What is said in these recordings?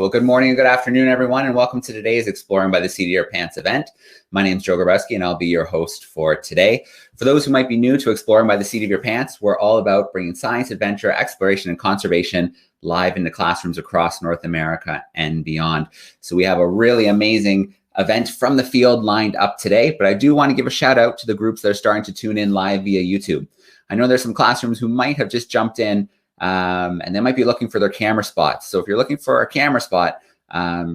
Well, good morning and good afternoon, everyone, and welcome to today's Exploring by the Seat of Your Pants event. My name is Joe Grabowski, and I'll be your host for today. For those who might be new to Exploring by the Seat of Your Pants, we're all about bringing science, adventure, exploration, and conservation live into classrooms across North America and beyond. So we have a really amazing event from the field lined up today, but I do want to give a shout out to the groups that are starting to tune in live via YouTube. I know there's some classrooms who might have just jumped in and they might be looking for their camera spots. So if you're looking for a camera spot,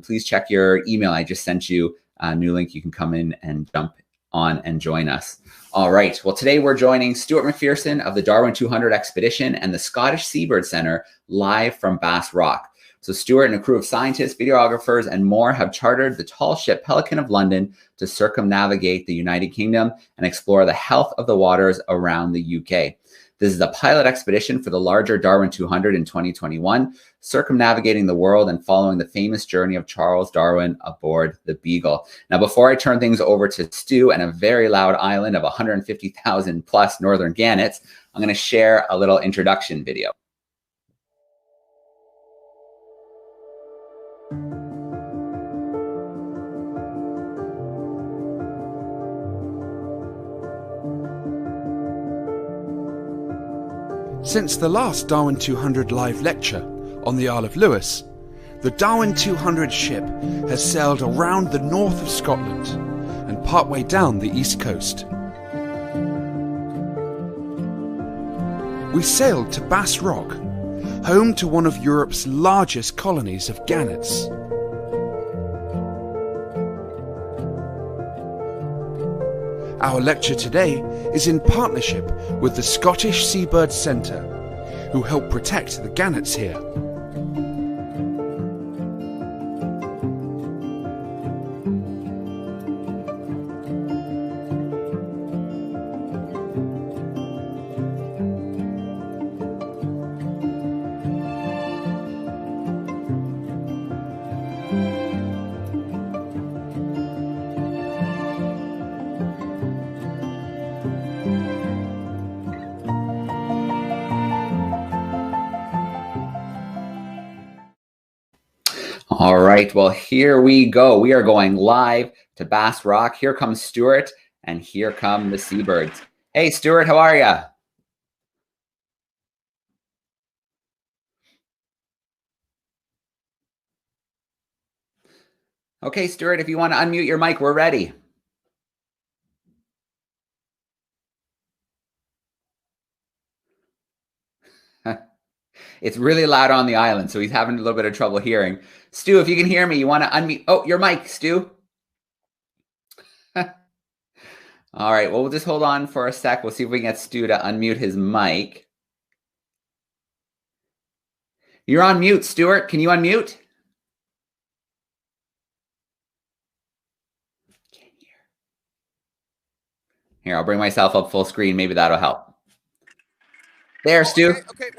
please check your email. I just sent you a new link. You can come in and jump on and join us. All right. Well, today we're joining Stewart McPherson of the Darwin200 expedition and the Scottish Seabird Centre live from Bass Rock. So Stewart and a crew of scientists, videographers, and more have chartered the tall ship Pelican of London to circumnavigate the United Kingdom and explore the health of the waters around the UK. This is a pilot expedition for the larger Darwin200 in 2021, circumnavigating the world and following the famous journey of Charles Darwin aboard the Beagle. Now, before I turn things over to Stu and a very loud island of 150,000 plus northern gannets, I'm going to share a little introduction video. Since the last Darwin200 live lecture on the Isle of Lewis, the Darwin200 ship has sailed around the north of Scotland and partway down the east coast. We sailed to Bass Rock, home to one of Europe's largest colonies of gannets. Our lecture today is in partnership with the Scottish Seabird Centre, who help protect the gannets here. All right, well, here we go. We are going live to Bass Rock. Here comes Stewart, and here come the seabirds. Hey, Stewart, how are you? Okay, Stewart, if you want to unmute your mic, we're ready. It's really loud on the island, so he's having a little bit of trouble hearing. Stu, if you can hear me, you want to unmute. Oh, your mic, Stu. All right, well, we'll just hold on for a sec. We'll see if we can get Stu to unmute his mic. You're on mute, Stewart. Can you unmute? Can't hear. Here, I'll bring myself up full screen. Maybe that'll help. There, Stu. Okay.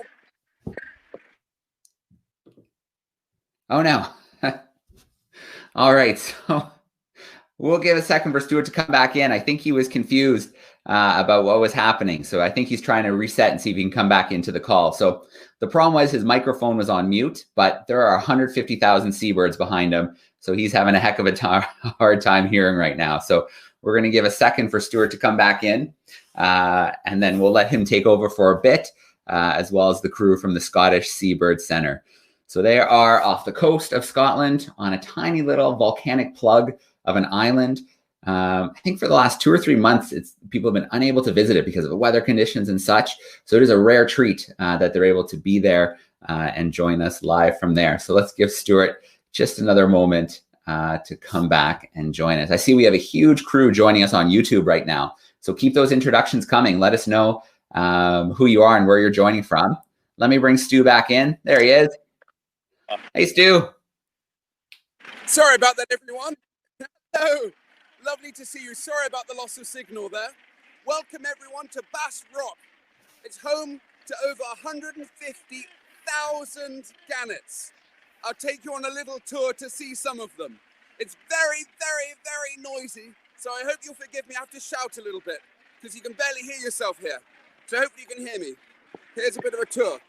Oh, no. All right, so we'll give a second for Stewart to come back in. I think he was confused about what was happening. So I think he's trying to reset and see if he can come back into the call. So the problem was his microphone was on mute, but there are 150,000 seabirds behind him. So he's having a heck of a hard time hearing right now. So we're going to give a second for Stewart to come back in, and then we'll let him take over for a bit, as well as the crew from the Scottish Seabird Centre. So they are off the coast of Scotland on a tiny little volcanic plug of an island. I think for the last 2 or 3 months, people have been unable to visit it because of the weather conditions and such. So it is a rare treat that they're able to be there and join us live from there. So let's give Stewart just another moment to come back and join us. I see we have a huge crew joining us on YouTube right now. So keep those introductions coming. Let us know who you are and where you're joining from. Let me bring Stu back in. There he is. Hey, Stu. Sorry about that, everyone. Hello. Lovely to see you. Sorry about the loss of signal there. Welcome, everyone, to Bass Rock. It's home to over 150,000 gannets. I'll take you on a little tour to see some of them. It's very, very, very noisy, so I hope you'll forgive me. I have to shout a little bit because you can barely hear yourself here. So hopefully you can hear me. Here's a bit of a tour.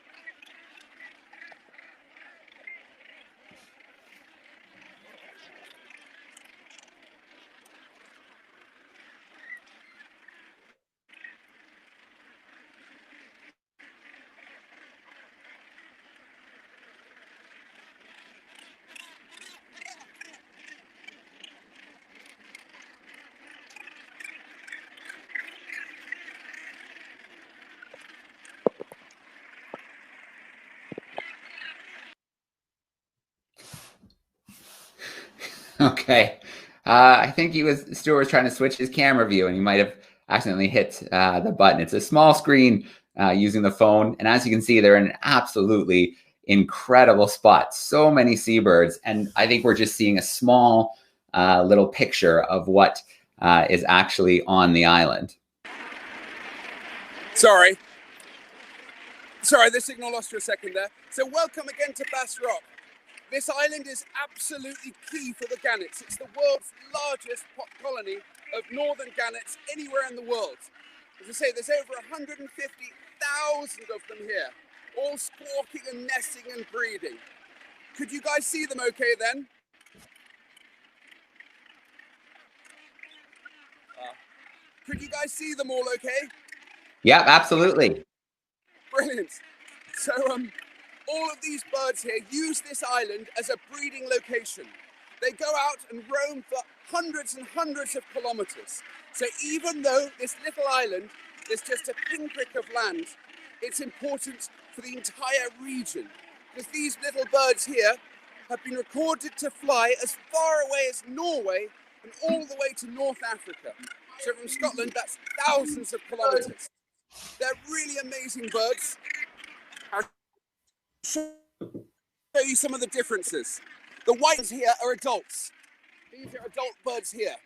Okay. I think Stuart was trying to switch his camera view and he might have accidentally hit the button. It's a small screen using the phone. And as you can see, they're in an absolutely incredible spot. So many seabirds. And I think we're just seeing a small little picture of what is actually on the island. Sorry, the signal lost for a second there. So welcome again to Bass Rock. This island is absolutely key for the gannets. It's the world's largest colony of northern gannets anywhere in the world. As I say, there's over 150,000 of them here, all squawking and nesting and breeding. Could you guys see them okay then? Could you guys see them all okay? Yeah, absolutely. Brilliant. So all of these birds here use this island as a breeding location. They go out and roam for hundreds and hundreds of kilometers. So even though this little island is just a pinprick of land, it's important for the entire region, because these little birds here have been recorded to fly as far away as Norway and all the way to North Africa. So from Scotland, that's thousands of kilometers. They're really amazing birds. I'll show you some of the differences. The whites here are adults. These are adult birds here.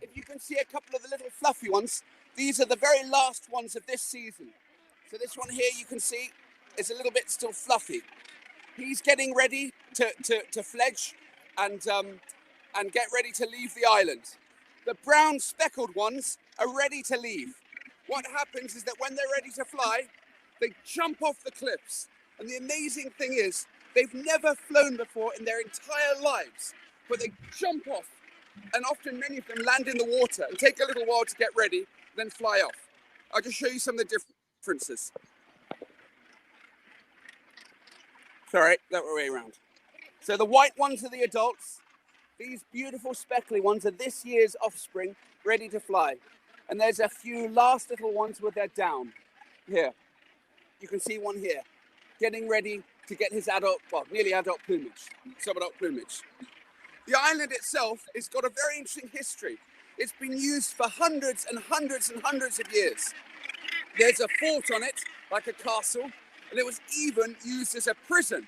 If you can see a couple of the little fluffy ones, these are the very last ones of this season. So this one here you can see is a little bit still fluffy. He's getting ready to fledge and get ready to leave the island. The brown speckled ones are ready to leave. What happens is that when they're ready to fly, they jump off the cliffs. And the amazing thing is, they've never flown before in their entire lives, but they jump off. And often many of them land in the water and take a little while to get ready, then fly off. I'll just show you some of the differences. Sorry, that way around. So the white ones are the adults. These beautiful speckly ones are this year's offspring, ready to fly. And there's a few last little ones with their down. Here, you can see one here, getting ready to get his adult, well, nearly adult plumage, sub-adult plumage. The island itself has got a very interesting history. It's been used for hundreds and hundreds and hundreds of years. There's a fort on it, like a castle, and it was even used as a prison.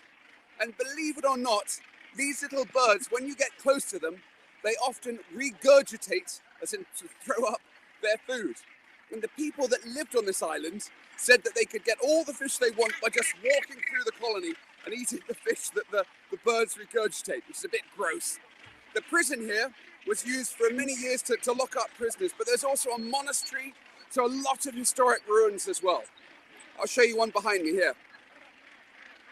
And believe it or not, these little birds, when you get close to them, they often regurgitate, as in to throw up, their food. And the people that lived on this island said that they could get all the fish they want by just walking through the colony and eating the fish that the birds regurgitate, which is a bit gross. The prison here was used for many years to lock up prisoners, but there's also a monastery, so a lot of historic ruins as well. I'll show you one behind me here.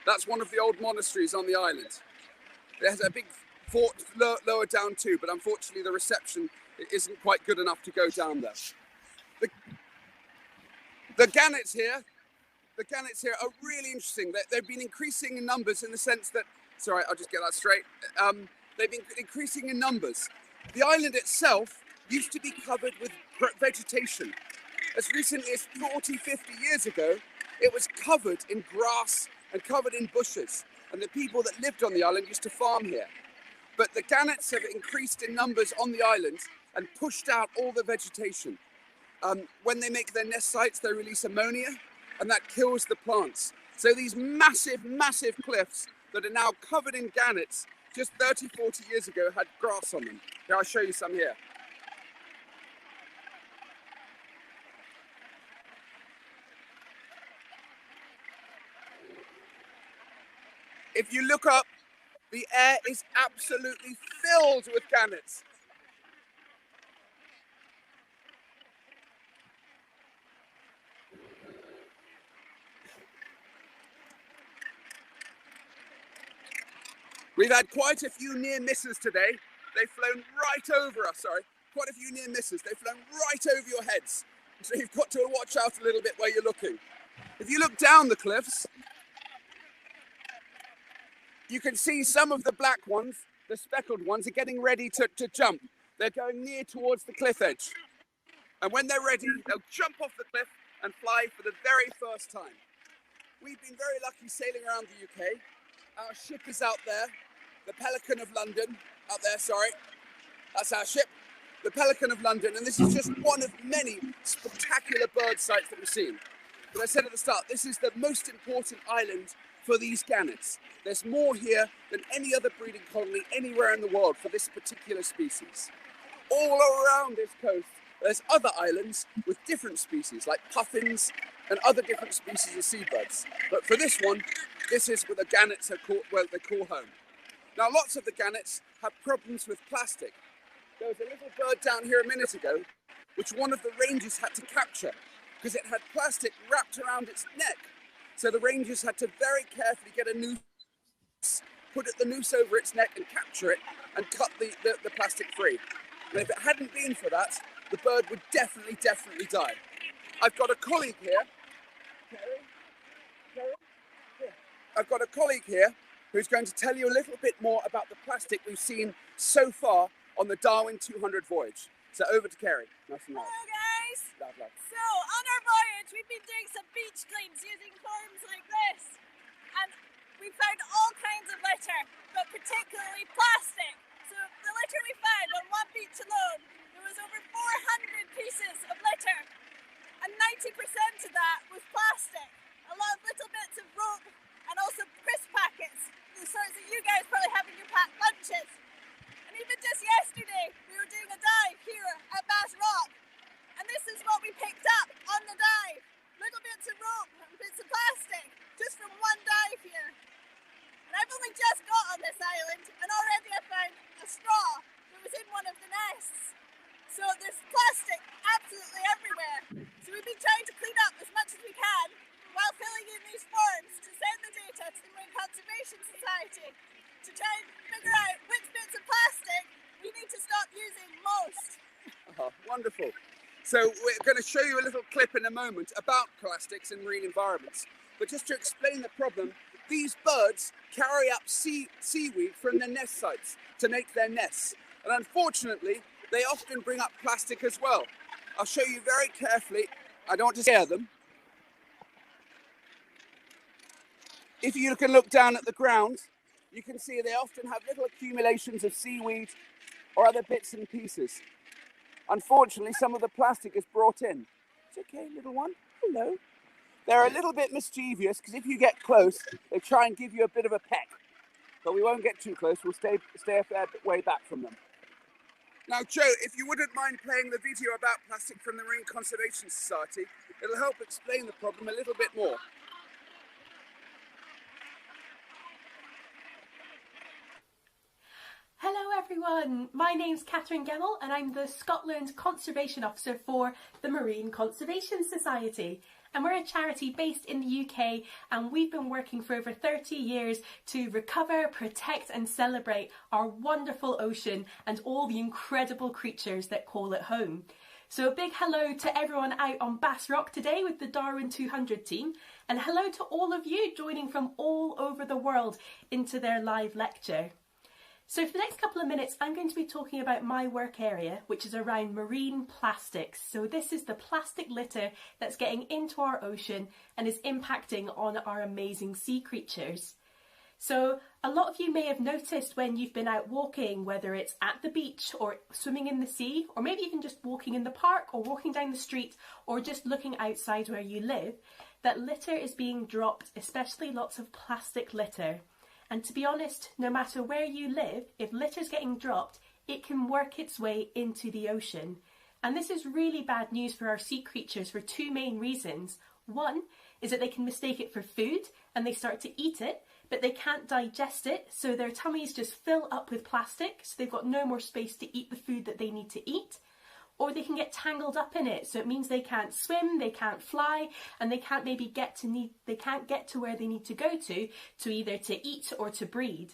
That's one of the old monasteries on the island. There's a big fort lower down too, but unfortunately the reception isn't quite good enough to go down there. The gannets here are really interesting. They've been increasing in numbers in the sense that, sorry, I'll just get that straight. They've been increasing in numbers. The island itself used to be covered with vegetation. As recently as 40, 50 years ago, it was covered in grass and covered in bushes. And the people that lived on the island used to farm here. But the gannets have increased in numbers on the island and pushed out all the vegetation. When they make their nest sites, they release ammonia, and that kills the plants. So these massive, massive cliffs that are now covered in gannets, just 30, 40 years ago, had grass on them. Here, I'll show you some here. If you look up, the air is absolutely filled with gannets. We've had quite a few near misses today. They've flown right over us, quite a few near misses. They've flown right over your heads. So you've got to watch out a little bit where you're looking. If you look down the cliffs, you can see some of the black ones, the speckled ones, are getting ready to jump. They're going near towards the cliff edge. And when they're ready, they'll jump off the cliff and fly for the very first time. We've been very lucky sailing around the UK. Our ship is out there, the Pelican of London. Up there, sorry. That's our ship, the Pelican of London, and this is just one of many spectacular bird sites that we've seen. But I said at the start, this is the most important island for these gannets. There's more here than any other breeding colony anywhere in the world for this particular species. All around this coast, there's other islands with different species, like puffins and other different species of seabirds. But for this one, this is where the gannets are called, well, they call home. Now, lots of the gannets have problems with plastic. There was a little bird down here a minute ago, which one of the rangers had to capture because it had plastic wrapped around its neck. So the rangers had to very carefully get a noose, put the noose over its neck and capture it and cut the plastic free. And if it hadn't been for that, the bird would definitely die. I've got a colleague here. I've got a colleague here who's going to tell you a little bit more about the plastic we've seen so far on the Darwin200 voyage. So over to Kerry. Nice and loud. Hello guys! Loud, loud. So on our voyage we've been doing some beach cleans using forms like this. And we found all kinds of litter, but particularly plastic. So the litter we found on one beach alone, there was over 400 pieces of litter. And 90% of that was plastic. A lot of little bits of rope and also crisp packets, the sorts that you guys probably have in your packed lunches. And even just yesterday, we were doing a dive here at Bass Rock, and this is what we picked up on the dive. Little bits of rope and bits of plastic, just from one dive here. And I've only just got on this island, and already I found a straw that was in one of the nests. So there's plastic absolutely everywhere. So we've been trying to clean up as much as we can, while filling in these forms to send the data to the Marine Conservation Society to try and figure out which bits of plastic we need to stop using most. Oh, wonderful. So we're going to show you a little clip in a moment about plastics in marine environments. But just to explain the problem, these birds carry up seaweed from their nest sites to make their nests. And unfortunately, they often bring up plastic as well. I'll show you very carefully. I don't want to scare them. If you can look down at the ground, you can see they often have little accumulations of seaweed or other bits and pieces. Unfortunately, some of the plastic is brought in. It's okay, little one. Hello. They're a little bit mischievous because if you get close, they try and give you a bit of a peck. But we won't get too close. We'll stay a fair bit way back from them. Now, Joe, if you wouldn't mind playing the video about plastic from the Marine Conservation Society, it'll help explain the problem a little bit more. Hello everyone, my name's Catherine Gemmell and I'm the Scotland Conservation Officer for the Marine Conservation Society. And we're a charity based in the UK and we've been working for over 30 years to recover, protect and celebrate our wonderful ocean and all the incredible creatures that call it home. So a big hello to everyone out on Bass Rock today with the Darwin200 team, and hello to all of you joining from all over the world into their live lecture. So for the next couple of minutes, I'm going to be talking about my work area, which is around marine plastics. So this is the plastic litter that's getting into our ocean and is impacting on our amazing sea creatures. So a lot of you may have noticed when you've been out walking, whether it's at the beach or swimming in the sea, or maybe even just walking in the park or walking down the street or just looking outside where you live, that litter is being dropped, especially lots of plastic litter. And to be honest, no matter where you live, if litter's getting dropped, it can work its way into the ocean. And this is really bad news for our sea creatures for two main reasons. One is that they can mistake it for food and they start to eat it, but they can't digest it, so their tummies just fill up with plastic, so they've got no more space to eat the food that they need to eat. Or they can get tangled up in it, so it means they can't swim, they can't fly, and they can't maybe get to where they need to go to either to eat or to breed.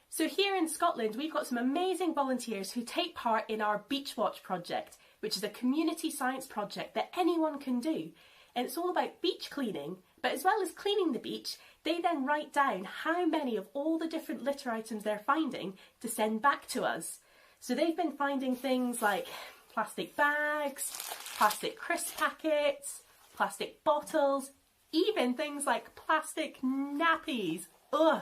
So here in Scotland, we've got some amazing volunteers who take part in our Beach Watch project, which is a community science project that anyone can do. And it's all about beach cleaning, but as well as cleaning the beach, they then write down how many of all the different litter items they're finding to send back to us. So they've been finding things like plastic bags, plastic crisp packets, plastic bottles, even things like plastic nappies. Ugh,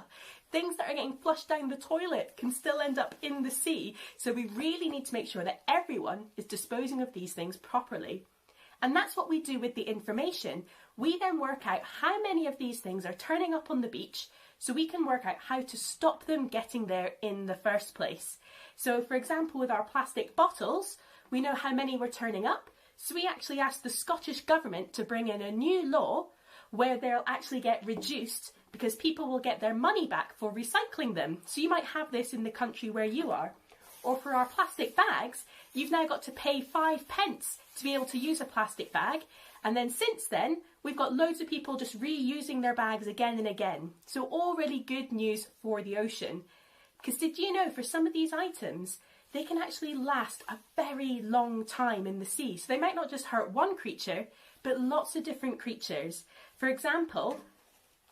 Things that are getting flushed down the toilet can still end up in the sea. So we really need to make sure that everyone is disposing of these things properly. And that's what we do with the information. We then work out how many of these things are turning up on the beach, so we can work out how to stop them getting there in the first place. So for example, with our plastic bottles, we know how many were turning up. So we actually asked the Scottish Government to bring in a new law where they'll actually get reduced because people will get their money back for recycling them. So you might have this in the country where you are. Or for our plastic bags, you've now got to pay 5 pence to be able to use a plastic bag. And then since then, we've got loads of people just reusing their bags again and again. So all really good news for the ocean. Because did you know for some of these items, they can actually last a very long time in the sea. So they might not just hurt one creature, but lots of different creatures. For example,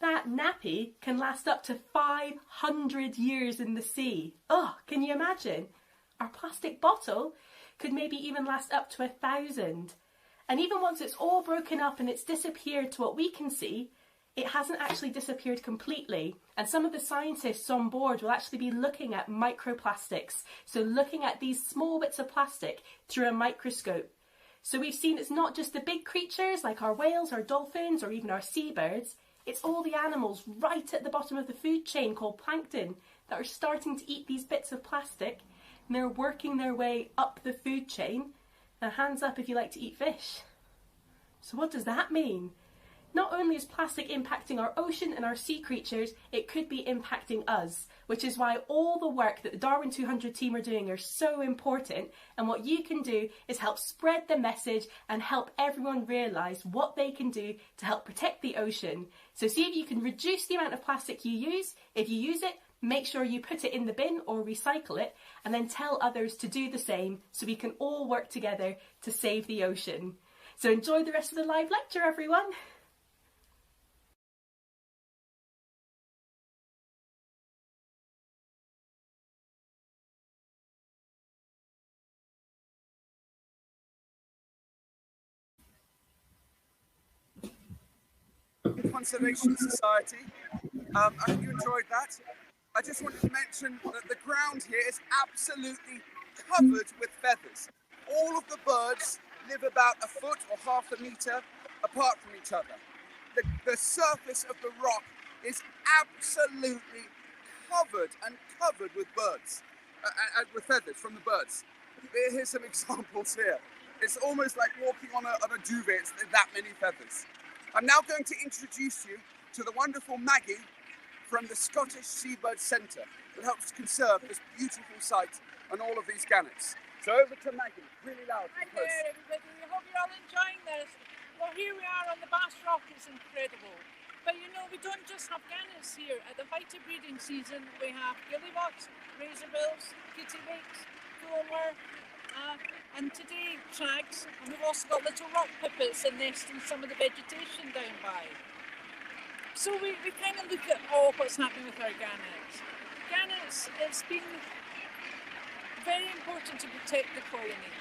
that nappy can last up to 500 years in the sea. Oh, can you imagine? Our plastic bottle could maybe even last up to 1,000. And even once it's all broken up and it's disappeared to what we can see, it hasn't actually disappeared completely. And some of the scientists on board will actually be looking at microplastics. So looking at these small bits of plastic through a microscope. So we've seen it's not just the big creatures like our whales, our dolphins, or even our seabirds. It's all the animals right at the bottom of the food chain called plankton that are starting to eat these bits of plastic, and they're working their way up the food chain. Now hands up if you like to eat fish. So what does that mean? Not only is plastic impacting our ocean and our sea creatures, it could be impacting us, which is why all the work that the Darwin200 team are doing are so important. And what you can do is help spread the message and help everyone realise what they can do to help protect the ocean. So see if you can reduce the amount of plastic you use. If you use it, make sure you put it in the bin or recycle it, and then tell others to do the same so we can all work together to save the ocean. So enjoy the rest of the live lecture, everyone. Conservation Society. I hope you enjoyed that. I just wanted to mention that the ground here is absolutely covered with feathers. All of the birds live about a foot or half a metre apart from each other. The surface of the rock is absolutely covered with birds, with feathers from the birds. Here's some examples here. It's almost like walking on a duvet. It's that many feathers. I'm now going to introduce you to the wonderful Maggie from the Scottish Seabird Centre that helps conserve this beautiful site and all of these gannets. So over to Maggie, really loud. Hi there everybody, I hope you're all enjoying this. Well, here we are on the Bass Rock, it's incredible. But you know, we don't just have gannets here. At the height of breeding season, we have gillywots, razorbills, kittiwakes, fulmar, and today trags, and we've also got little rock pipits and nesting some of the vegetation down by. So we kind of look at what's happening with our gannets. Gannets, it's been very important to protect the colony.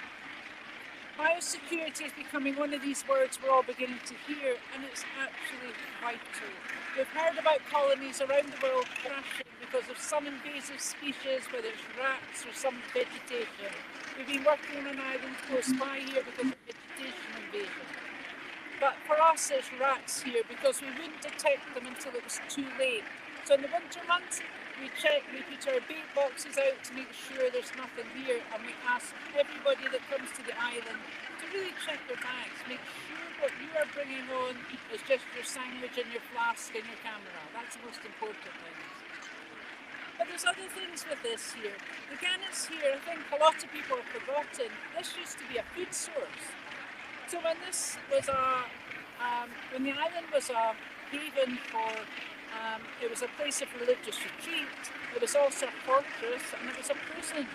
Biosecurity is becoming one of these words we're all beginning to hear, and it's actually vital. We've heard about colonies around the world crashing because of some invasive species, whether it's rats or some vegetation. We've been working on an island close by here because of vegetation invasion. But for us it's rats here because we wouldn't detect them until it was too late. So in the winter months we put our bait boxes out to make sure there's nothing here, and we ask everybody that comes to the island to really check their bags, make sure what you are bringing on is just your sandwich and your flask and your camera. That's the most important thing. But there's other things with this here. The gannets here, I think a lot of people have forgotten, this used to be a food source. So when this was when the island was a haven for, it was a place of religious retreat, it was also a fortress, and it was a prison.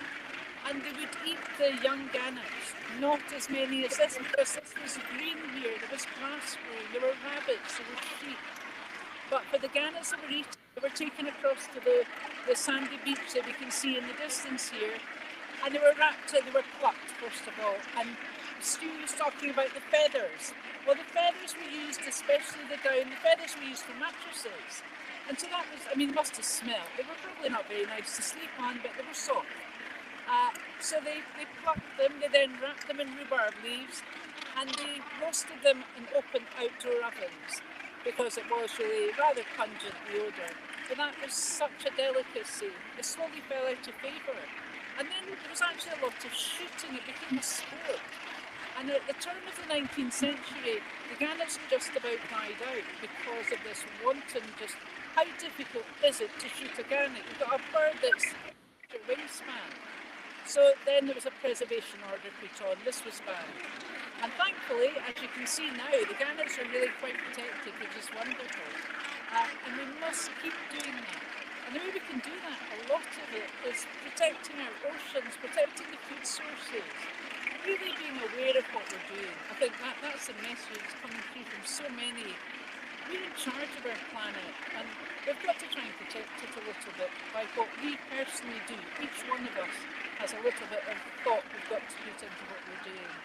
And they would eat the young gannets, not as many as this, because this was green here, there was grass growing, there were rabbits, there were sheep. But for the gannets that were eaten, they were taken across to the sandy beach that we can see in the distance here, and they were plucked first of all. And Stu was talking about the feathers. Well, the feathers we used, especially the down, the feathers we used for mattresses. And so that was, I mean, they must have smelled. They were probably not very nice to sleep on, but they were soft. So they plucked them, they then wrapped them in rhubarb leaves, and they roasted them in open outdoor ovens, because it was really rather pungent, the odour. But that was such a delicacy. It slowly fell out of favour. And then there was actually a lot of shooting. It became a sport. And at the turn of the 19th century, the gannets just about died out because of this wanton, just how difficult is it to shoot a gannet? You've got a bird that's a wingspan. So then there was a preservation order put on. This was banned. And thankfully, as you can see now, the gannets are really quite protected, which is wonderful. And we must keep doing that. And the way we can do that, a lot of it, is protecting our oceans, protecting the food sources, really being aware of what we're doing. I think that's the message coming through from so many. We're in charge of our planet, and we've got to try and protect it a little bit by what we personally do. Each one of us has a little bit of thought we've got to put into what we're doing.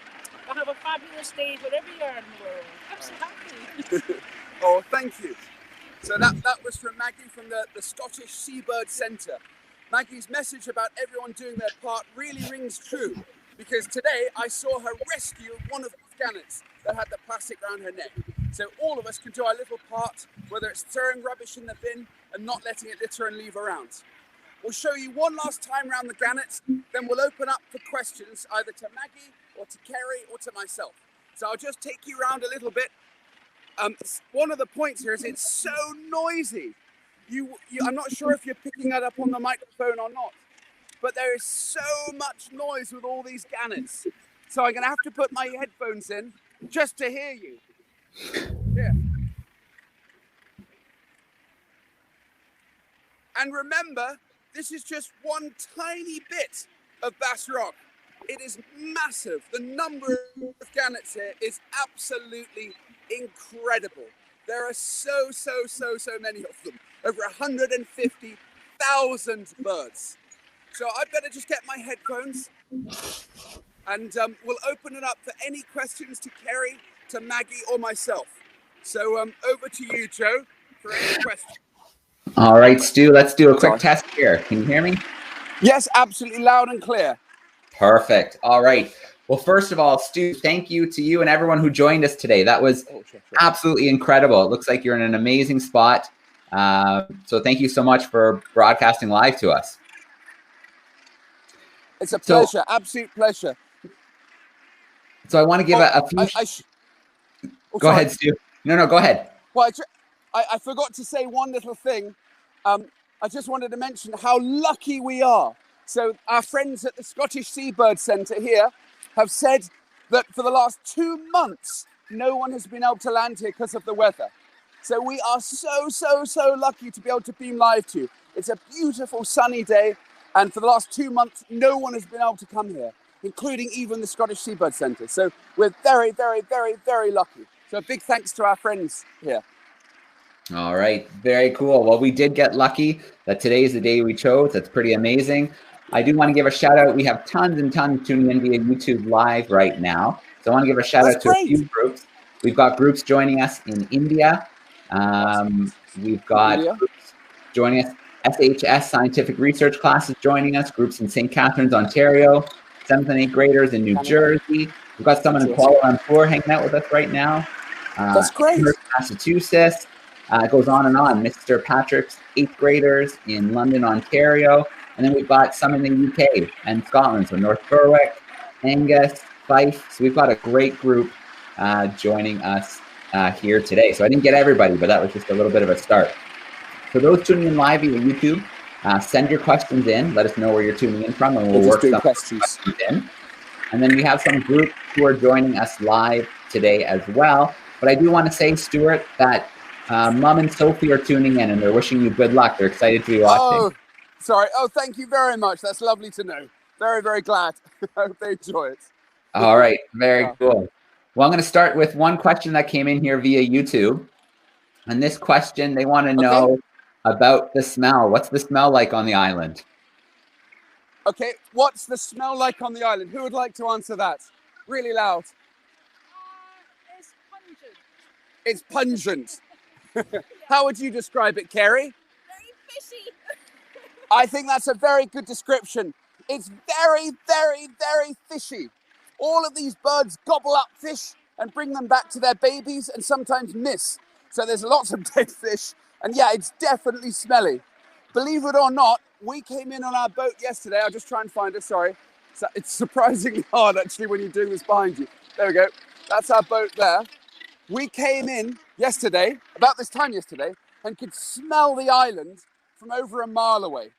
But have a fabulous day wherever you are in the world. I'm so happy. Oh, thank you. So that was from Maggie from the Scottish Seabird Centre. Maggie's message about everyone doing their part really rings true, because today I saw her rescue one of those gannets that had the plastic around her neck. So all of us can do our little part, whether it's throwing rubbish in the bin and not letting it litter and leave around. We'll show you one last time around the gannets, then we'll open up for questions either to Maggie or to Kerry or to myself. So I'll just take you around a little bit. One of the points here is it's so noisy. I'm not sure if you're picking that up on the microphone or not, but there is so much noise with all these gannets. So I'm going to have to put my headphones in just to hear you. Yeah. And remember, this is just one tiny bit of Bass Rock. It is massive. The number of gannets here is absolutely incredible. There are so many of them. Over 150,000 birds. So I better just get my headphones and we'll open it up for any questions to Kerry, to Maggie or myself. So over to you, Joe, for any questions. All right, Stu, let's do a quick test here. Can you hear me? Yes, absolutely loud and clear. Perfect. All right. Well, first of all, Stu, thank you to you and everyone who joined us today. That was absolutely incredible. It looks like you're in an amazing spot. So thank you so much for broadcasting live to us. It's a pleasure, absolute pleasure. So I want to give a few... Go ahead, Stu. No, go ahead. Well, I forgot to say one little thing. I just wanted to mention how lucky we are. So our friends at the Scottish Seabird Centre here have said that for the last 2 months, no one has been able to land here because of the weather. So we are so lucky to be able to beam live to you. It's a beautiful sunny day. And for the last 2 months, no one has been able to come here, including even the Scottish Seabird Centre. So we're very lucky. So a big thanks to our friends here. All right. Very cool. Well, we did get lucky that today is the day we chose. That's pretty amazing. I do want to give a shout out. We have tons and tons tuning in via YouTube Live right now. So I want to give a shout out to a few groups. We've got groups joining us in India. We've got groups joining us. SHS Scientific Research classes joining us. Groups in St. Catharines, Ontario. 7th and 8th graders in New Jersey. We've got someone in Kuala Lumpur hanging out with us right now. That's great. Massachusetts. It goes on and on. Mr. Patrick's 8th graders in London, Ontario. And then we've got some in the UK and Scotland. So North Berwick, Angus, Fife. So we've got a great group joining us here today. So I didn't get everybody, but that was just a little bit of a start. For those tuning in live via YouTube, send your questions in. Let us know where you're tuning in from, and we'll work some questions in. And then we have some groups who are joining us live today as well. But I do want to say, Stuart, that Mom and Sophie are tuning in, and they're wishing you good luck. They're excited to be watching. Oh, sorry. Oh, thank you very much. That's lovely to know. Very glad. I hope they enjoy it. All right. Very cool. Well, I'm going to start with one question that came in here via YouTube. And this question, they want to know about the smell. What's the smell like on the island? Okay, what's the smell like on the island? Who would like to answer that? Really loud. It's pungent. It's pungent. How would you describe it, Kerry? Very fishy. I think that's a very good description. It's very, very, very fishy. All of these birds gobble up fish and bring them back to their babies and sometimes miss. So there's lots of dead fish. And yeah, it's definitely smelly. Believe it or not, we came in on our boat yesterday. I'll just try and find it, sorry. So it's surprisingly hard actually when you're doing this behind you. There we go. That's our boat there. We came in yesterday, about this time yesterday, and could smell the island from over a mile away.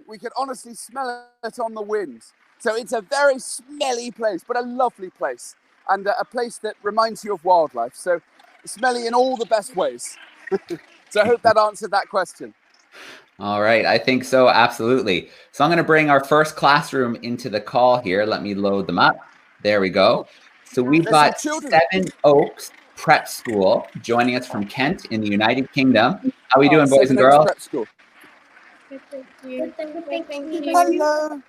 We could honestly smell it on the wind. So it's a very smelly place, but a lovely place. And a place that reminds you of wildlife. So smelly in all the best ways. So I hope that answered that question. All right, I think so, absolutely. So I'm going to bring our first classroom into the call here. Let me load them up. There we go. So we've got Seven Oaks Prep School joining us from Kent in the United Kingdom. How are we doing, boys and girls? Prep School. Hello.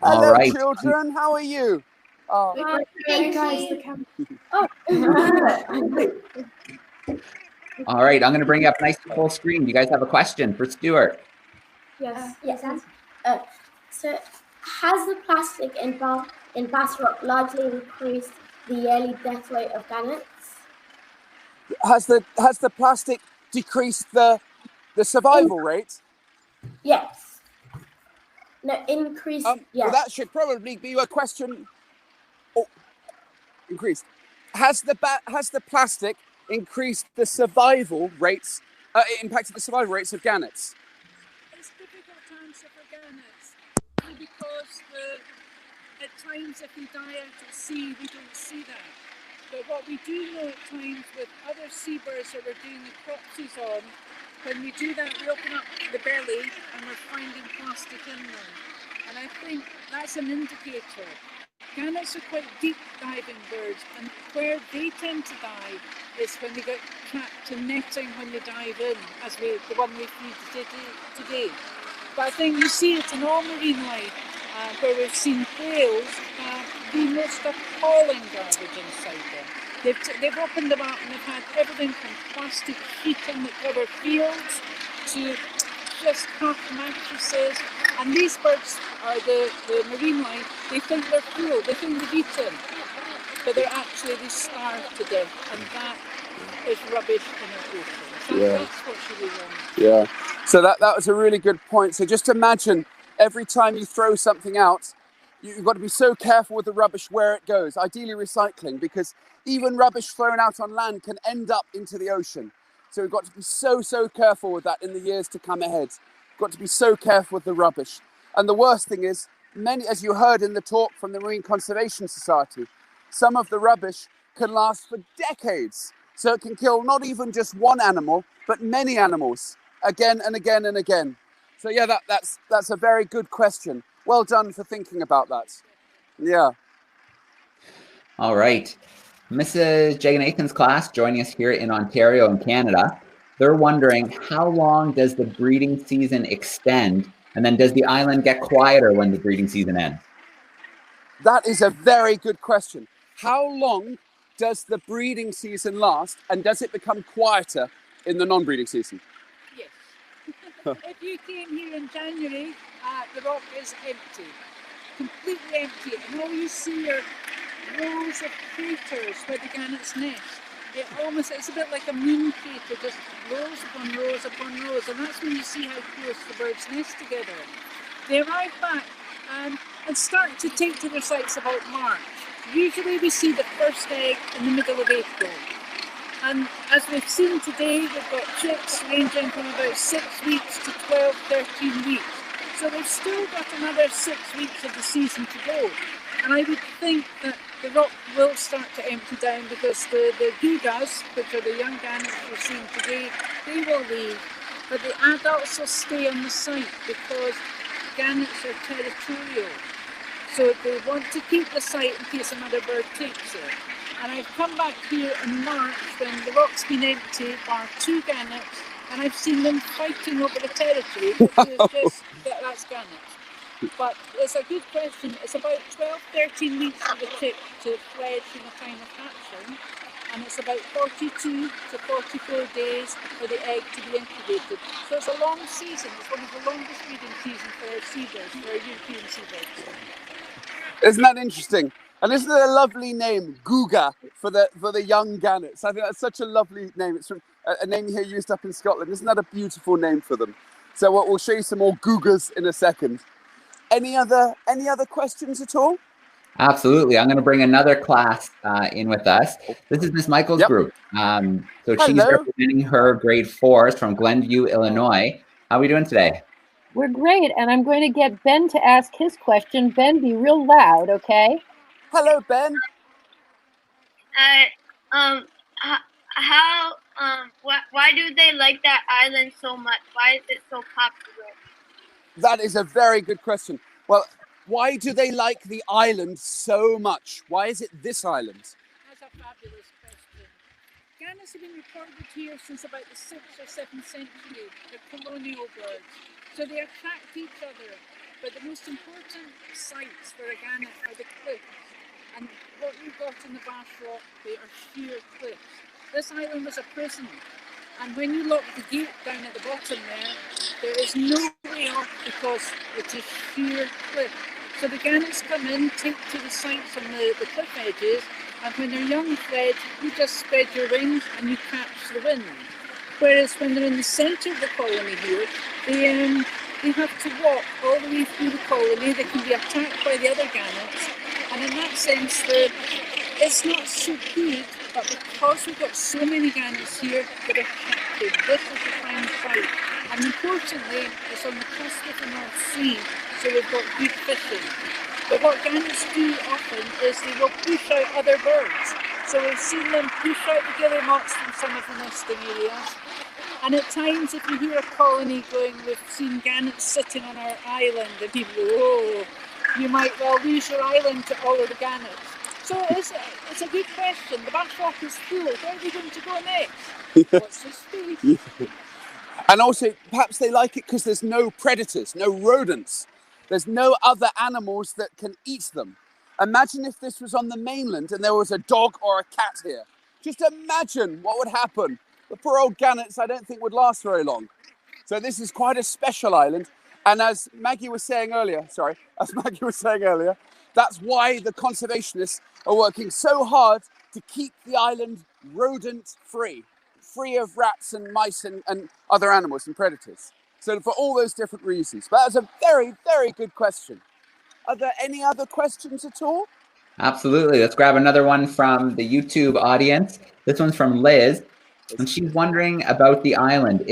Hello, All right. children. How are you? Oh. All right, I'm going to bring up nice full screen. Do you guys have a question for Stewart? Yes. So, has the plastic in Bass Rock largely increased the yearly death rate of gannets? Has the plastic decreased the survival rate? Yes. No, increased. Well, that should probably be a question. Oh, increased. Has the plastic increased the survival rates? Impacted the survival rates of gannets? It's difficult to answer for gannets because at times if we die out at sea, we don't see that. But what we do know at times with other seabirds that we're doing the cropsies on, when we do that, we open up the belly and we're finding plastic in them. And I think that's an indicator. Gannets are quite deep diving birds, and where they tend to die is when they get trapped to netting when they dive in, as the one we feed today. But I think you see it in all marine life, where we've seen whales have the most appalling garbage inside them. They've opened them up and they've had everything from plastic sheeting that cover fields to just half mattresses. And these birds are the marine life, they think they're full, they think they've eaten, but they starve to death, and that is rubbish in our ocean. That's what's really wrong. Yeah. So that was a really good point. So just imagine every time you throw something out, you've got to be so careful with the rubbish where it goes, ideally recycling, because even rubbish thrown out on land can end up into the ocean. So we've got to be so careful with that in the years to come ahead. Got to be so careful with the rubbish. And the worst thing is, many, as you heard in the talk from the Marine Conservation Society, some of the rubbish can last for decades. So it can kill not even just one animal, but many animals again and again and again. So yeah, that's a very good question. Well done for thinking about that. Yeah. All right. Mrs. Jaganathan's class joining us here in Ontario in Canada. They're wondering, how long does the breeding season extend? And then does the island get quieter when the breeding season ends? That is a very good question. How long does the breeding season last, and does it become quieter in the non-breeding season? Yes. If you came here in January, the rock is empty, completely empty, and all you see are rows of craters where the gannets nest. It's a bit like a moon crater, just rows upon rows upon rows, and that's when you see how close the birds nest together. They arrive back and start to take to their sites about March. Usually we see the first egg in the middle of April. And as we've seen today, we've got chicks ranging from about 6 weeks to 12, 13 weeks. So they've still got another 6 weeks of the season to go. And I would think that the rock will start to empty down because the gugas, which are the young gannets we're seeing today, they will leave. But the adults will stay on the site because gannets are territorial. So they want to keep the site in case another bird takes it. And I've come back here in March when the rock's been empty, bar 2 gannets, and I've seen them fighting over the territory, which is just, that's gannets. But it's a good question. It's about 12, 13 weeks for the chick to fledge in the time of hatching. and it's about 42 to 44 days for the egg to be incubated. So it's a long season. It's one of the longest breeding seasons for our seabirds, for our European seabirds. Isn't that interesting? And isn't it a lovely name, Guga, for the young gannets? I think that's such a lovely name. It's from a name here used up in Scotland. Isn't that a beautiful name for them? So we'll show you some more Gugas in a second. Any other questions at all? Absolutely. I'm going to bring another class in with us. This is Miss Michael's group. So she's representing her grade 4s from Glenview, Illinois. How are we doing today? We're great, and I'm going to get Ben to ask his question. Ben, be real loud, okay? Hello, Ben. Why do they like that island so much? Why is it so popular? That is a very good question. Well, why do they like the island so much? Why is it this island? That's a fabulous question. Gannets have been recorded here since about the 6th or 7th century. They're colonial birds, so they attract each other. But the most important sites for a gannet are the cliffs. And what we've got in the Bass Rock, they are sheer cliffs. This island was a prison. And when you lock the gate down at the bottom there is no way up because it is sheer cliff. So the gannets come in, take to the sites on the cliff edges, and when they're young fledged, you just spread your wings and you catch the wind. Whereas when they're in the centre of the colony here, they have to walk all the way through the colony. They can be attacked by the other gannets, and in that sense, it's not so good. But because we've got so many gannets here that are captive, this is the prime site. And importantly, it's on the coast of the North Sea, so we've got good fishing. But what gannets do often is they will push out other birds. So we've seen them push out the guillemots from some of the nesting areas. And at times, if you hear a colony going, we've seen gannets sitting on our island, and people go, oh, you might well lose your island to all of the gannets. So it's a good question. The Bass Rock is full. Where are we going to go next? What's this space? And also, perhaps they like it because there's no predators, no rodents. There's no other animals that can eat them. Imagine if this was on the mainland and there was a dog or a cat here. Just imagine what would happen. The poor old gannets, I don't think, would last very long. So this is quite a special island. And as Maggie was saying earlier, that's why the conservationists are working so hard to keep the island rodent-free, free of rats and mice and other animals and predators. So for all those different reasons. But that's a very, very good question. Are there any other questions at all? Absolutely. Let's grab another one from the YouTube audience. This one's from Liz, and she's wondering about the island.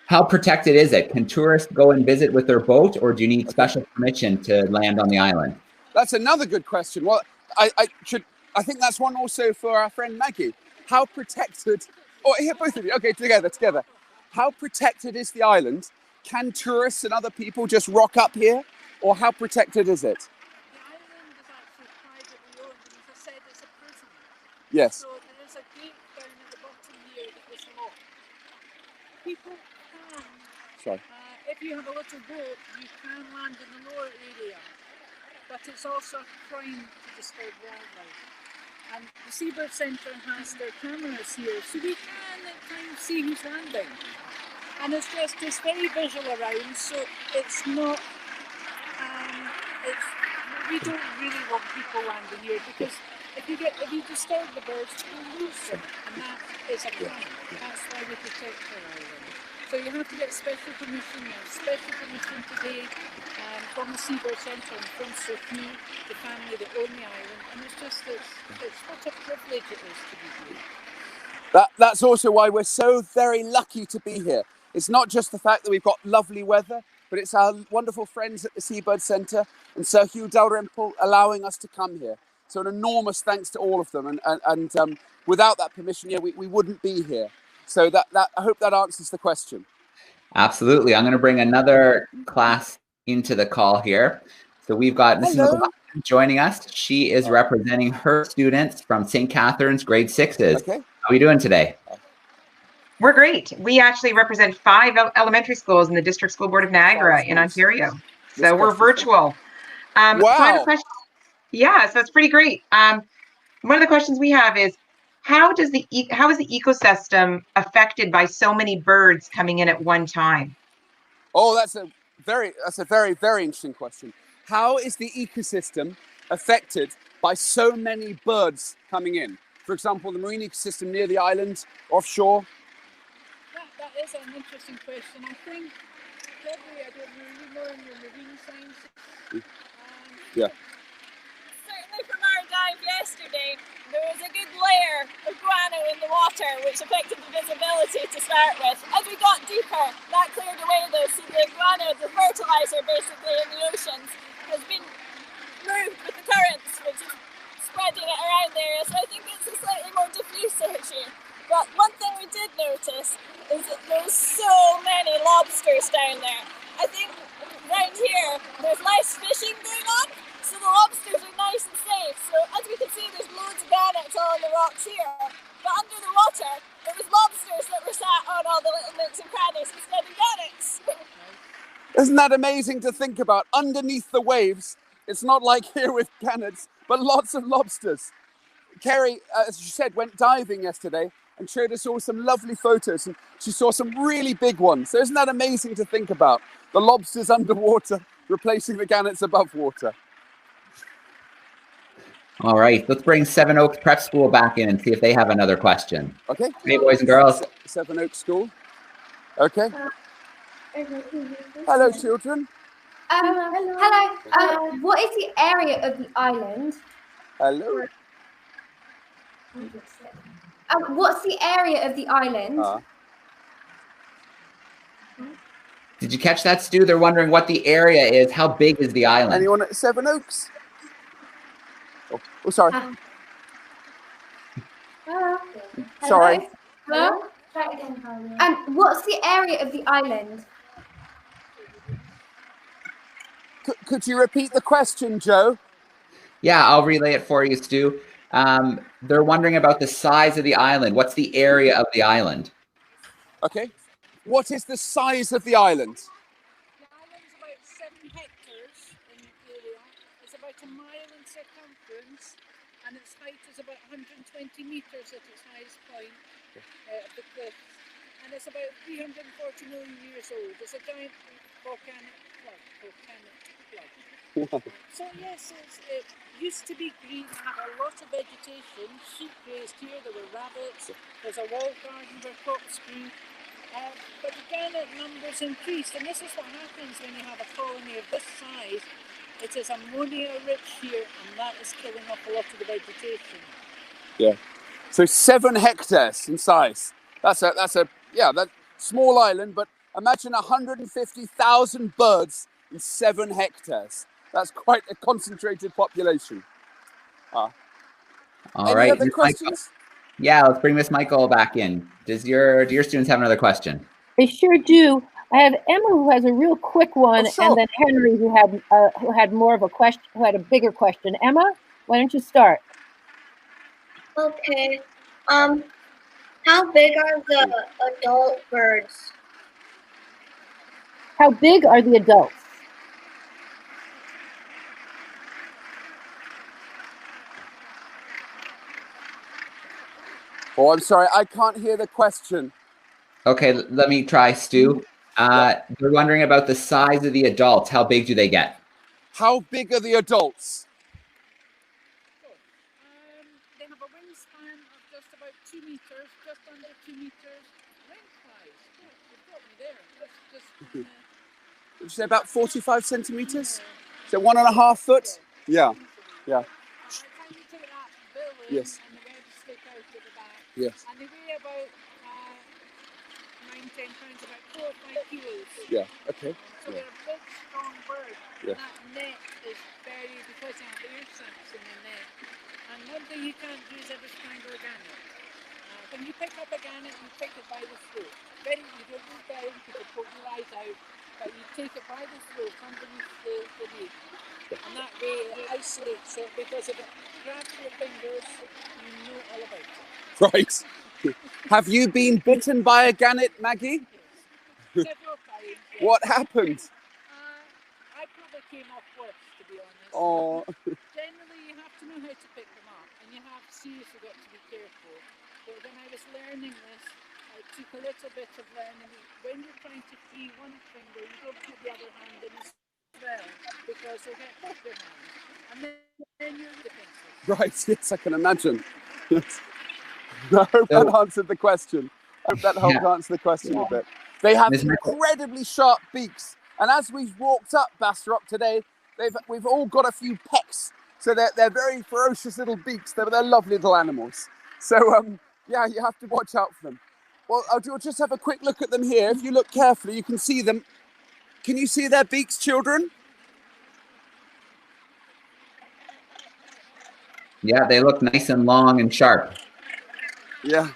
How protected is it? Can tourists go and visit with their boat, or do you need special permission to land on the island? That's another good question. Well, I think that's one also for our friend Maggie. How protected? Oh, here, both of you. Okay, together. How protected is the island? Can tourists and other people just rock up here, or how protected is it? The island is actually privately owned, and as I said, it's a prison. Yes. So there is a gate down at the bottom here that is locked. People can, if you have a little boat, you can land in the lower area, but it's also a crime to disturb wildlife. And the Seabird Centre has their cameras here, so we can at times see who's landing. And it's very visual around, so it's not, we don't really want people landing here, because if you disturb the birds, you lose them, and that is a crime. That's why we protect our island. So you have to get special permission. Special permission today from the Seabird Centre and from Sophie, the family that own the island, and it's what a privilege it is to be here. That's also why we're so very lucky to be here. It's not just the fact that we've got lovely weather, but it's our wonderful friends at the Seabird Centre and Sir Hugh Dalrymple allowing us to come here. So an enormous thanks to all of them. And without that permission, we wouldn't be here. So I hope that answers the question. Absolutely. I'm going to bring another class into the call here. So we've got Mrs. McLaughlin joining us. She is representing her students from St. Catherine's grade 6s. Okay. How are we doing today? We're great. We actually represent 5 elementary schools in the District School Board of Niagara in Ontario. So we're virtual. Wow. So I have a question. Yeah, so it's pretty great. One of the questions we have is, how is the ecosystem affected by so many birds coming in at one time? Oh, that's a very, very interesting question. How is the ecosystem affected by so many birds coming in? For example, the marine ecosystem near the island, offshore. That is an interesting question. I think probably, I don't really know in your marine science. Yeah. Certainly from our dive yesterday, there was a good layer of guano in the water, which affected the visibility to start with. As we got deeper, that cleared away though, so the guano, the fertilizer basically in the oceans, has been moved with the currents, which is spreading it around the area. So I think it's a slightly more diffuse issue. But one thing we did notice is that there's so many lobsters down there. I think around here there's less fishing going on, so the lobsters are nice and safe. So as we can see, there's loads of gannets all on the rocks here. But under the water, there was lobsters that were sat on all the little nooks and crannies instead of gannets. Isn't that amazing to think about? Underneath the waves, it's not like here with gannets, but lots of lobsters. Kerry, as she said, went diving yesterday and showed us all some lovely photos, and she saw some really big ones. So isn't that amazing to think about? The lobsters underwater replacing the gannets above water. All right, let's bring Seven Oaks Prep School back in and see if they have another question. Okay. Hey, boys and girls. Seven Oaks School. Okay. Hello, children. Hello. What is the area of the island? Hello. What's the area of the island? Did you catch that, Stu? They're wondering what the area is. How big is the island? Anyone at Seven Oaks? Oh, sorry. Hello. Sorry. Hello. And what's the area of the island? Could you repeat the question, Joe? Yeah, I'll relay it for you, Stu. They're wondering about the size of the island. What's the area of the island? Okay. What is the size of the island? The island's about 7 hectares in area. It's about a mile in circumference, and its height is about 120 meters at its highest point of the cliff. And it's about 340 million years old. It's a giant volcanic flood. So yes, it used to be green, had a lot of vegetation. Sheep grazed here, there were rabbits, there's a walled garden where crops grew. But the gannet numbers increased, and this is what happens when you have a colony of this size. It is ammonia rich here, and that is killing off a lot of the vegetation. Yeah. So 7 hectares in size. That's a small island, but imagine 150,000 birds in 7 hectares. That's quite a concentrated population. All Any right. other questions? Yeah, let's bring Miss Michael back in. Do your students have another question? They sure do. I have Emma who has a real quick one, sure. and then Henry who had more of a question, who had a bigger question. Emma, why don't you start? Okay. How big are the adult birds? How big are the adults? Oh, I'm sorry, I can't hear the question. Okay, let me try, Stu. They're wondering about the size of the adults. How big do they get? How big are the adults? They have a wingspan of just about 2 meters, just under 2 meters lengthwise. You've got me there. Would you say about 45 centimeters? So 1.5 foot? Yeah. Yeah. Yes. And the webs stick out at the back. Yes. And they weigh about 9-10 pounds, about 4 or 5 kilos. Yeah. Okay. So they're a big, strong bird. Yeah. And that neck is very, because they have air sacs in the neck. And one thing you can't do is ever strangle a gannet. When you pick up a gannet, you take it by the throat. You don't move down, people poke your eyes out, but you take it by the throat underneath the knee. And that way it isolates it, because if it grabs your fingers, you know all about it. Right. Have you been bitten by a gannet, Maggie? Yes. Several times. Yes. What happened? I probably came off worse, to be honest. Oh. Generally, you have to know how to pick them up, and you have seriously got to be careful. But when I was learning this, it took a little bit of learning. When you're trying to free one finger, you don't put the other hand in as well, because you'll get both your hands. And then you're defensive. Right, yes, I can imagine. Yes. I hope that answered the question. I hope that helped answer the question a bit. They have incredibly sharp beaks. And as we've walked up Bastrop today, we've all got a few pecks. So they're very ferocious little beaks. They're lovely little animals. So, yeah, you have to watch out for them. Well, I'll just have a quick look at them here. If you look carefully, you can see them. Can you see their beaks, children? Yeah, they look nice and long and sharp. Yeah.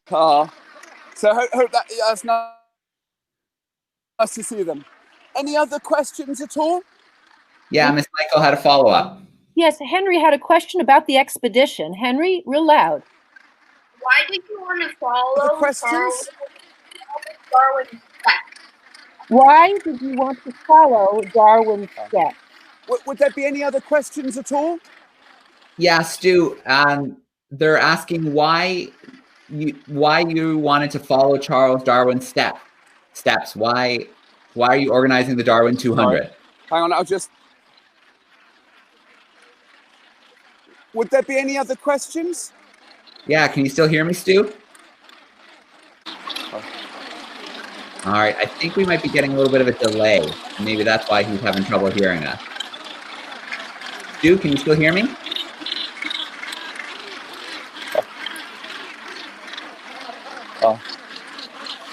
So hope that's nice to see them. Any other questions at all? Yeah, Miss Michael had a follow-up. Yes, Henry had a question about the expedition. Henry, real loud. Why did you want to follow Other questions? Darwin's steps? Why did you want to follow Darwin's steps? Would there be any other questions at all? Yeah, Stu, they're asking why you wanted to follow Charles Darwin's steps. Why are you organizing the Darwin200? Hang on, would there be any other questions? Yeah, can you still hear me, Stu? All right, I think we might be getting a little bit of a delay. Maybe that's why he's having trouble hearing us. Stu, can you still hear me?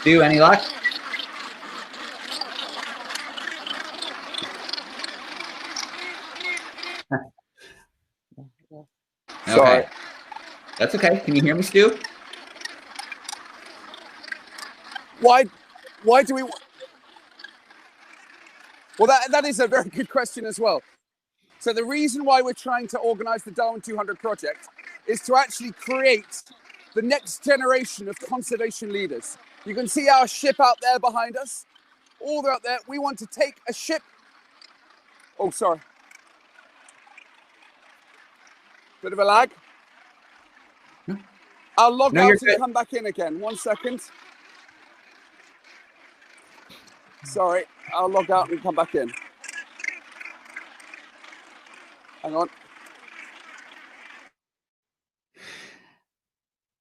Stu, any luck? Sorry. Okay. That's okay. Can you hear me, Stu? Why do we... Well, that is a very good question as well. So the reason why we're trying to organize the Darwin200 project is to actually create the next generation of conservation leaders. You can see our ship out there behind us. All out there. We want to take a ship... Oh, sorry. Bit of a lag. I'll log out and come back in again. 1 second. Sorry, I'll log out and come back in. Hang on.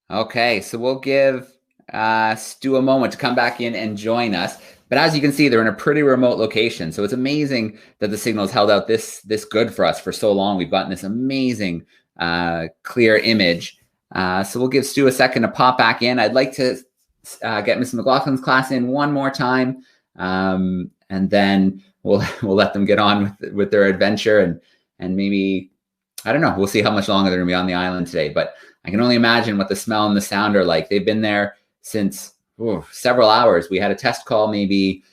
Okay, so we'll give Stu a moment to come back in and join us. But as you can see, they're in a pretty remote location. So it's amazing that the signal has held out this good for us for so long. We've gotten this amazing clear image. So we'll give Stu a second to pop back in. I'd like to get Mrs. McLaughlin's class in one more time. And then we'll let them get on with their adventure and maybe, I don't know, we'll see how much longer they're gonna be on the island today. But I can only imagine what the smell and the sound are like. They've been there since several hours. We had a test call maybe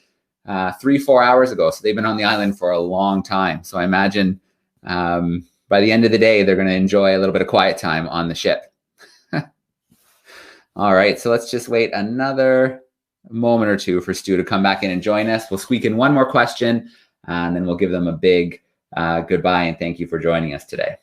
3-4 hours ago. So they've been on the island for a long time. So I imagine by the end of the day, they're going to enjoy a little bit of quiet time on the ship. All right, so let's just wait another moment or two for Stu to come back in and join us. We'll squeak in one more question, and then we'll give them a big goodbye and thank you for joining us today.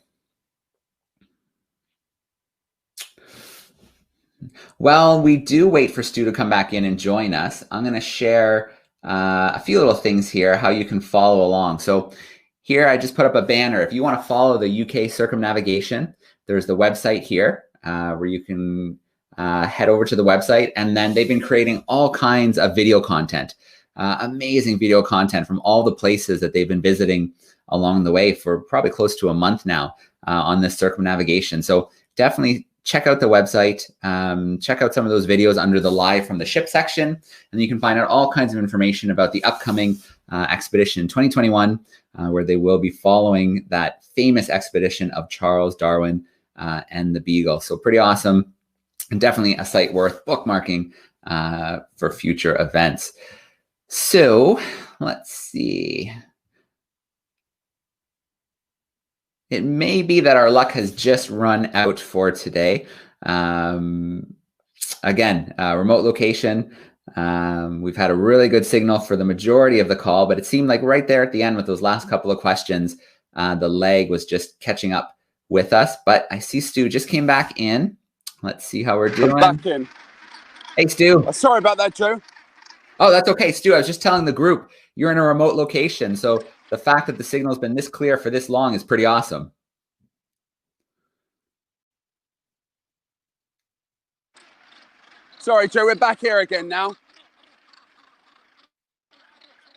While we do wait for Stu to come back in and join us, I'm going to share a few little things here, how you can follow along. So here I just put up a banner. If you want to follow the UK circumnavigation, there's the website here where you can head over to the website, and then they've been creating all kinds of video content, amazing video content from all the places that they've been visiting along the way for probably close to a month now on this circumnavigation. So definitely check out the website, check out some of those videos under the live from the ship section, and you can find out all kinds of information about the upcoming expedition in 2021, where they will be following that famous expedition of Charles Darwin and the Beagle. So pretty awesome, and definitely a site worth bookmarking for future events. So let's see. It may be that our luck has just run out for today. Again, remote location. We've had a really good signal for the majority of the call, but it seemed like right there at the end with those last couple of questions, the lag was just catching up with us, but I see Stu just came back in. Let's see how we're doing. Back in. Hey, Stu. Sorry about that, Joe. Oh, that's okay, Stu. I was just telling the group you're in a remote location, so the fact that the signal's been this clear for this long is pretty awesome. Sorry, Joe, we're back here again now.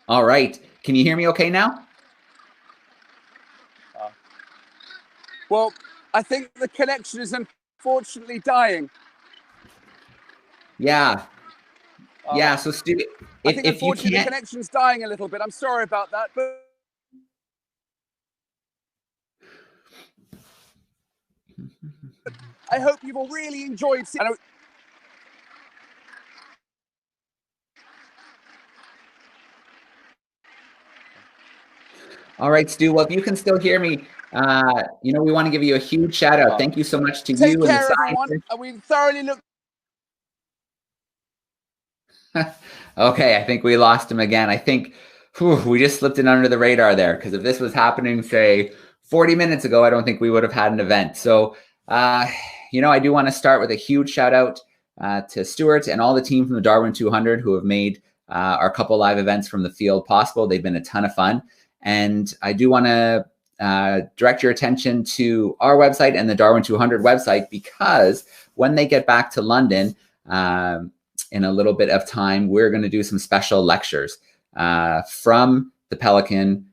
All right. Can you hear me okay now? Well, I think the connection is unfortunately dying. Yeah. Yeah, so Stu, I think if you unfortunately can't... the connection's dying a little bit. I'm sorry about that, but I hope you've all really enjoyed seeing. All right, Stu. Well, if you can still hear me, you know, we want to give you a huge shout out. Thank you so much to you and the Take care, everyone. scientists. And we thoroughly look. Okay, I think we lost him again. I think we just slipped it under the radar there, because if this was happening, say, 40 minutes ago, I don't think we would have had an event. So, you know, I do want to start with a huge shout out to Stewart and all the team from the Darwin200 who have made our couple live events from the field possible. They've been a ton of fun. And I do want to direct your attention to our website and the Darwin200 website, because when they get back to London in a little bit of time, we're going to do some special lectures from the Pelican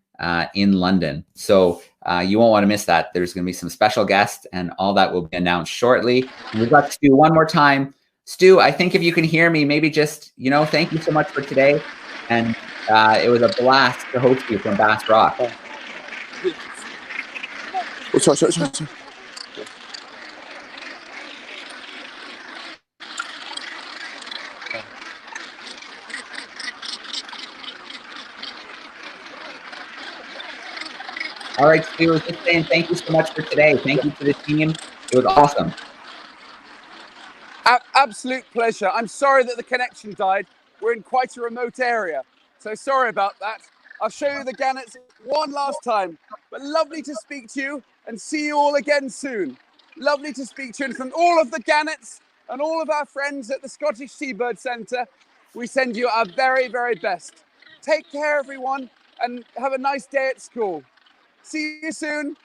in London. So you won't want to miss that. There's going to be some special guests, and all that will be announced shortly. And we've got Stu one more time. Stu, I think if you can hear me, maybe just, you know, thank you so much for today. And it was a blast to host you from Bass Rock. Oh, sorry. All right, Stu, I was just saying thank you so much for today. Thank you to the team. It was awesome. Absolute pleasure. I'm sorry that the connection died. We're in quite a remote area, so sorry about that. I'll show you the gannets one last time. But lovely to speak to you and see you all again soon. Lovely to speak to you. And from all of the gannets and all of our friends at the Scottish Seabird Centre, we send you our very, very best. Take care, everyone, and have a nice day at school. See you soon.